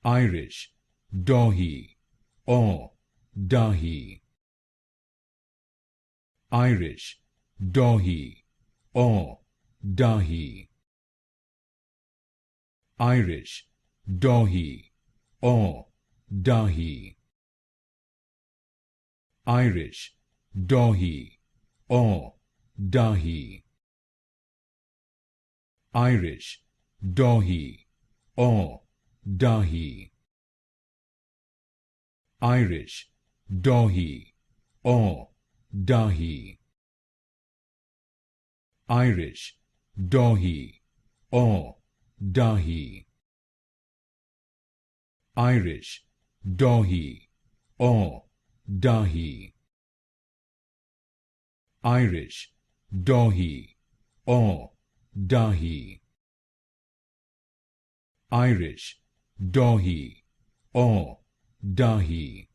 Irish, Dáithí, or Dáithí. Irish, Dáithí, or Dáithí. Irish, Dáithí, or Dáithí. Irish, Dáithí, or Dáithí. Irish, Dáithí, or Dáithí. Irish, Dáithí, or Dáithí. Irish, Dáithí, or Dáithí. Irish, Dáithí, or Dáithí. Irish, Dáithí, or Dáithí. Irish, Dáithí, or Dáithí.